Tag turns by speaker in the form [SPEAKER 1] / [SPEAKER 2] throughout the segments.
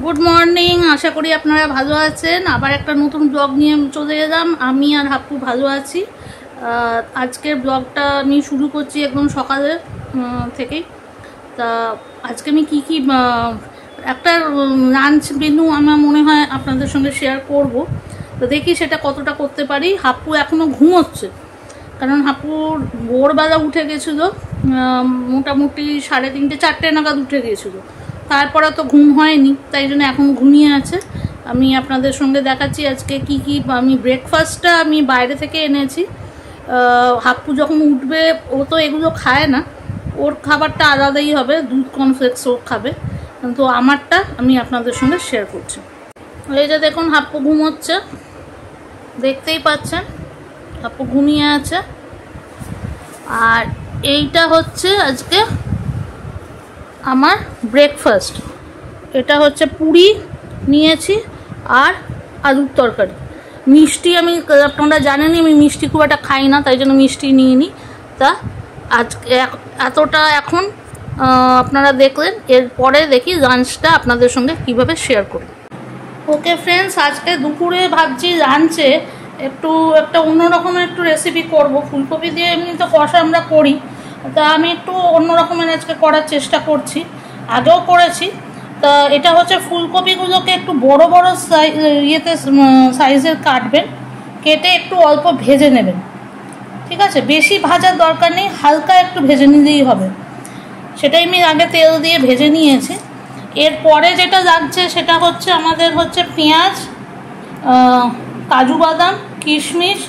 [SPEAKER 1] Good morning आशा करी आपनारा भालो आछेन। आबार एकटा नतून ब्लग निये चले एलाम। आमी आर हाप्पू भालो आछि। आजकेर ब्लगटा आमी शुरू करछि एकदम सकाले थेकेई। ता आजके आमी कि একটা লাঞ্চ মেনু আমার মনে হয় আপনাদের সঙ্গে শেয়ার করব। তো দেখি সেটা কতটা করতে পারি। হাপ্পু এখনো ঘুমোচ্ছে, কারণ হাপ্পুর ভোরবেলা উঠে গেছিল, মোটামুটি 3:30 4টে নাগাদ উঠে গেছিল। তারপরে তো ঘুম হয়নি, তাই জন্য এখন ঘুমিয়ে আছে। আমি আপনাদের সঙ্গে দেখাচ্ছি আজকে কি কি আমি ব্রেকফাস্টটা আমি বাইরে থেকে এনেছি। হাপ্পু যখন উঠবে ও তো এগুলো খায় না, ওর খাবারটা আলাদাই হবে, দুধ কর্নফ্লেক্স ও খাবে, কিন্তু আমারটা আমি আপনাদের সঙ্গে শেয়ার করছি। এই যে দেখুন হাপ্পু ঘুমোচ্ছে, দেখতেই পাচ্ছেন হাপ্পু ঘুমিয়ে আছে। আর এইটা হচ্ছে আজকে আমার ব্রেকফাস্ট। এটা হচ্ছে পুরি নিয়েছি আর আলুর তরকারি। মিষ্টি আমি, আপনারা জানেনই আমি মিষ্টি খুব একটা খাই না, তাই জন্য মিষ্টি নিইনি। তা আজকে এতটা এখন আপনারা দেখলেন, এরপরে দেখি লাঞ্চটা আপনাদের সঙ্গে কিভাবে শেয়ার করি। ওকে ফ্রেন্ডস, আজকে দুপুরে ভাবছি লাঞ্চে একটা অন্য রকমের একটু রেসিপি করব। ফুলকপি দিয়ে এমনি তো কষা আমরা করি, তা আমি একটু অন্য রকমের আজকে করার চেষ্টা করছি, আগেও করেছি। তা এটা হচ্ছে ফুলকপিগুলোকে একটু বড় বড় সাইজের কাটবেন, কেটে একটু অল্প ভেজে নেবেন, ঠিক আছে? বেশি ভাজার দরকার নেই, হালকা একটু ভেজে নিলেই হবে। সেটাই আমি আগে তেল দিয়ে ভেজে নিয়েছি। এরপরে যেটা লাগছে সেটা হচ্ছে আমাদের হচ্ছে পেঁয়াজ, কাজু বাদাম, কিশমিশ,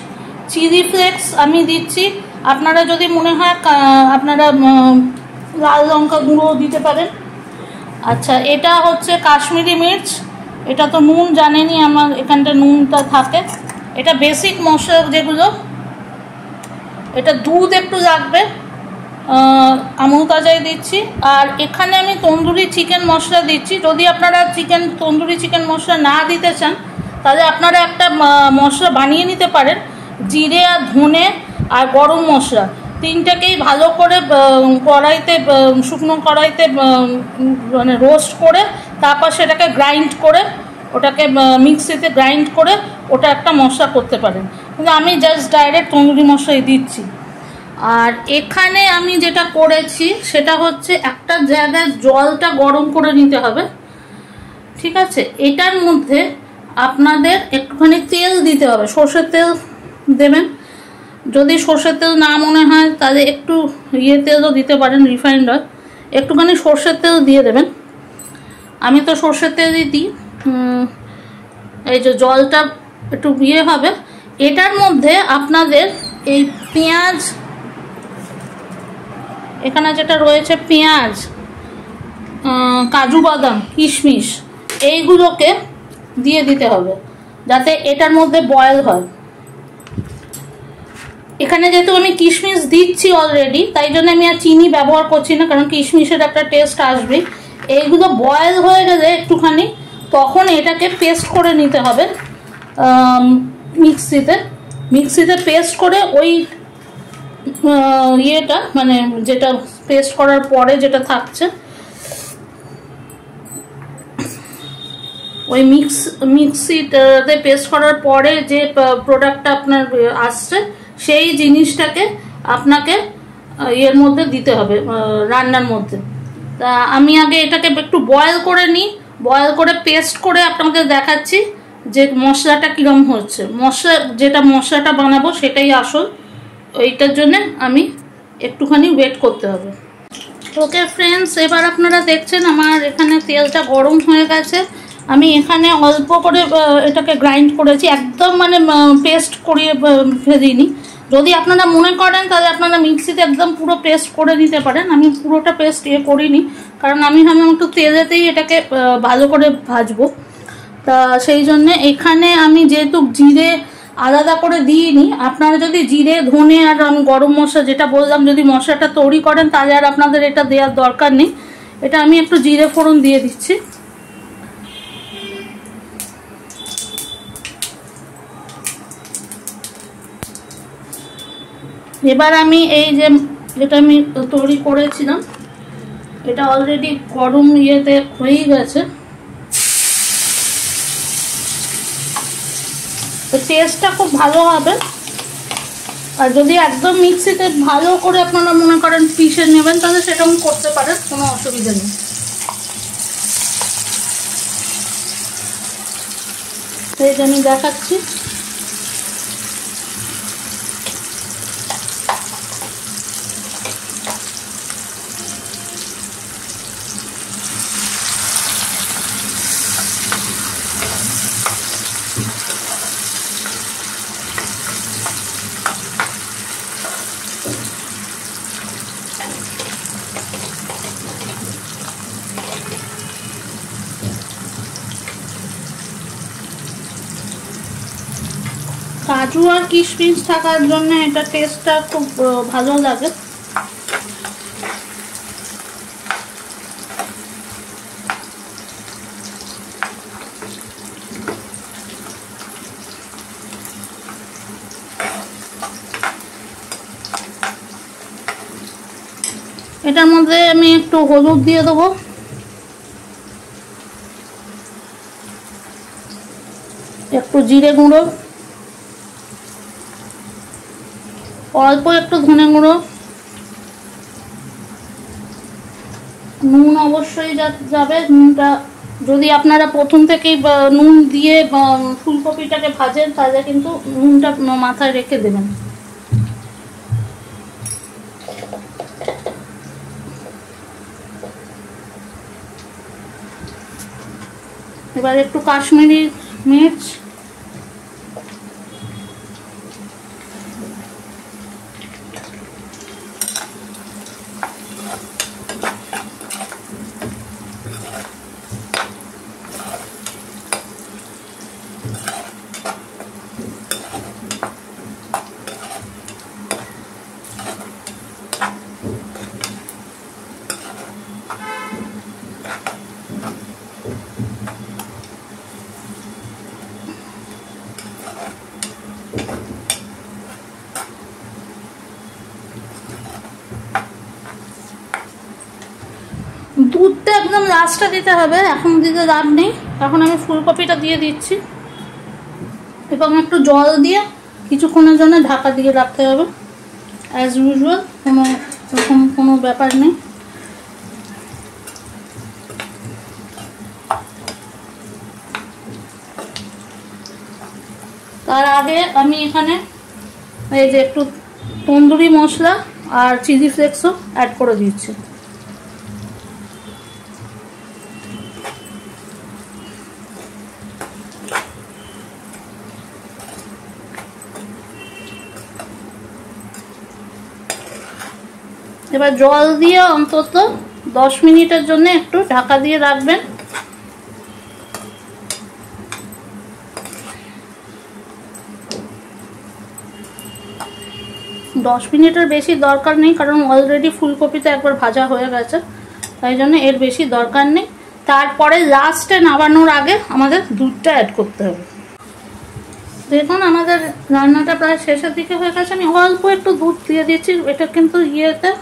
[SPEAKER 1] চিলি ফ্লেক্স আমি দিচ্ছি। আপনারা যদি মনে হয় আপনারা লাল লঙ্কা গুঁড়ো দিতে পারেন। আচ্ছা, এটা হচ্ছে কাশ্মীরি মির্চ। এটা তো নুন জানেনই, আমার এখানটা নুনটা থাকে। এটা বেসিক মশলা যেগুলো। এটা দুধ একটু লাগবে, আমুল তাজাই দিচ্ছি। আর এখানে আমি তন্দুরি চিকেন মশলা দিচ্ছি। যদি আপনারা তন্দুরি চিকেন মশলা না দিতে চান, তাহলে আপনারা একটা মশলা বানিয়ে নিতে পারেন। জিরে আর ধনে আর গরম মশলা তিনটাকেই ভালো করে কড়াইতে, শুকনো কড়াইতে মানে রোস্ট করে, তারপর সেটাকে গ্রাইন্ড করে, ওটাকে মিক্সিতে গ্রাইন্ড করে ওটা একটা মশলা করতে পারেন। কিন্তু আমি জাস্ট ডাইরেক্ট তন্দুরি মশলাই দিচ্ছি। আর এখানে আমি যেটা করেছি সেটা হচ্ছে একটা জায়গায় জলটা গরম করে নিতে হবে, ঠিক আছে? এটার মধ্যে আপনাদের একটুখানি তেল দিতে হবে, সর্ষের তেল দেবেন। যদি সর্ষের তেল না মনে হয় তাহলে একটু তেলও দিতে পারেন, রিফাইন্ড অয়েল। একটুখানি সর্ষের তেল দিয়ে দেবেন। আমি তো সর্ষের তেলই দিই। এই যে জলটা একটু হবে, এটার মধ্যে আপনাদের এই পেঁয়াজ, এখানে যেটা রয়েছে পেঁয়াজ, কাজু বাদাম, কিশমিশ, এইগুলোকে দিয়ে দিতে হবে যাতে এটার মধ্যে বয়েল হয়। এখানে যেহেতু আমি কিশমিশ দিচ্ছি অলরেডি, তাই জন্য আমি আর চিনি ব্যবহার করছি না, কারণ কিশমিশের একটা টেস্ট আসবে। এইগুলো বয়েল হয়ে গেলে একটুখানি, তখন এটাকে পেস্ট করে নিতে হবে মিক্সিতে পেস্ট করে ওই মানে যেটা পেস্ট করার পরে যেটা থাকছে, ওই মিক্সিতে পেস্ট করার পরে যে প্রোডাক্টটা আপনার আসছে, সেই জিনিসটাকে আপনাকে এর মধ্যে দিতে হবে, রান্নার মধ্যে। তা আমি আগে এটাকে একটু বয়েল করে নিই, বয়েল করে পেস্ট করে আপনাদের দেখাচ্ছি যে মশলাটা কীরকম হচ্ছে। মশলাটা বানাবো সেটাই আসল, এইটার জন্য আমি একটুখানি ওয়েট করতে হবে। ওকে ফ্রেন্ডস, এবার আপনারা দেখছেন আমার এখানে তেলটা গরম হয়ে গেছে। আমি এখানে অল্প করে এটাকে গ্রাইন্ড করেছি, একদম মানে পেস্ট করিয়ে ফেলিনি। যদি আপনারা মনে করেন তাহলে আপনারা মিক্সিতে একদম পুরো পেস্ট করে নিতে পারেন। আমি পুরোটা পেস্ট করিনি, কারণ আমি একটু তেলেতেই এটাকে ভালো করে ভাজবো। তা সেই জন্যে এখানে আমি যেহেতু জিরে আলাদা করে দিইনি, আপনারা যদি জিরে, ধনে আর আমি গরম মশলা যেটা বললাম, যদি মশলাটা তৈরি করেন তাহলে আর আপনাদের এটা দেওয়ার দরকার নেই। এটা আমি একটু জিরে ফোড়ন দিয়ে দিচ্ছি। এবার আমি এই যেটা আমি তৈরি করেছিলাম, এটা অলরেডি গরম হয়েই গেছে। তো টেস্টটা খুব ভালো হবে। আর যদি একদম মিক্সিতে ভালো করে আপনারা মনে করেন পিষে নেবেন তাহলে সেরকম করতে পারেন, কোনো অসুবিধা নেই। এই যে আমি দেখাচ্ছি। কাজু আর কিশমিশ থাকার জন্য এটা টেস্টটা খুব ভালো লাগে। এটার মধ্যে আমি একটু হলুদ দিয়ে দেবো, একটু জিরে গুঁড়ো, অল্প একটু ধনে গুঁড়ো, নুন অবশ্যই যাবে। নুনটা যদি আপনারা প্রথম থেকেই নুন দিয়ে ফুলকপিটাকে ভাজেন তাহলে কিন্তু নুনটা মাথায় রেখে দেবেন। এবার একটু কাশ্মীরি মির্চ, দুধটা একদম লাস্টে দিতে হবে, এখন দিতে লাভ নেই। এখন আমি ফুলকপিটা দিয়ে দিচ্ছি এবং একটু জল দিয়ে কিছুক্ষণের জন্য ঢাকা দিয়ে রাখতে হবে। অ্যাজ ইউজুয়াল, কোনো ব্যাপার নেই। তার আগে আমি এখানে এই যে একটু তন্দুরি মশলা আর চিলি ফ্লেক্সও অ্যাড করে দিচ্ছি। এবার জল দিয়ে অন্তত 10 মিনিটের জন্য একটু ঢাকা দিয়ে রাখবেন। দশ মিনিটের বেশি দরকার নেই, কারণ অলরেডি ফুলকপিতে একবার ভাজা হয়ে গেছে, তাই জন্য এর বেশি দরকার নেই। তারপরে লাস্টে নামানোর আগে আমাদের দুধটা অ্যাড করতে হবে। দেখুন আমাদের রান্নাটা প্রায় শেষের দিকে হয়ে গেছে। আমি অল্প একটু দুধ দিয়ে দিচ্ছি, এটা কিন্তু ইয়েতে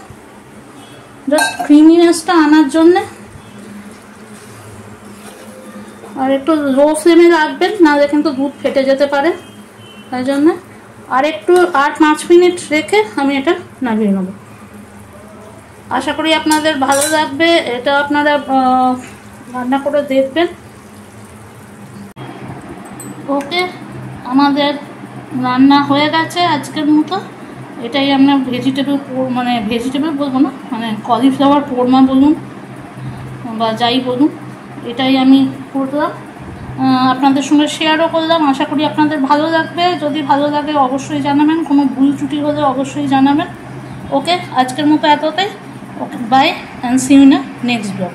[SPEAKER 1] জাস্ট ক্রিমিনেসটা আনার জন্যে। আর একটু লো ফ্লেমে রাখবেন, নাহলে কিন্তু দুধ ফেটে যেতে পারে, তাই জন্য আর একটু 8-5 মিনিট রেখে আমি এটা নামিয়ে নেব। আশা করি আপনাদের ভালো লাগবে, এটা আপনারা রান্না করে দেখবেন। ওকে, আমাদের রান্না হয়ে গেছে আজকের মতো। এটাই আমরা ভেজিটেবল বলবো না, মানে কলিফ্লাওয়ার কোরমা বলুন বা যাই বলুন, এটাই আমি করলাম, আপনাদের সঙ্গে শেয়ারও করলাম। আশা করি আপনাদের ভালো লাগবে। যদি ভালো লাগে অবশ্যই জানাবেন, কোনো ভুল ত্রুটি হলে অবশ্যই জানাবেন। ওকে, আজকের মতো এতটাই। Okay, bye and see you in next blog.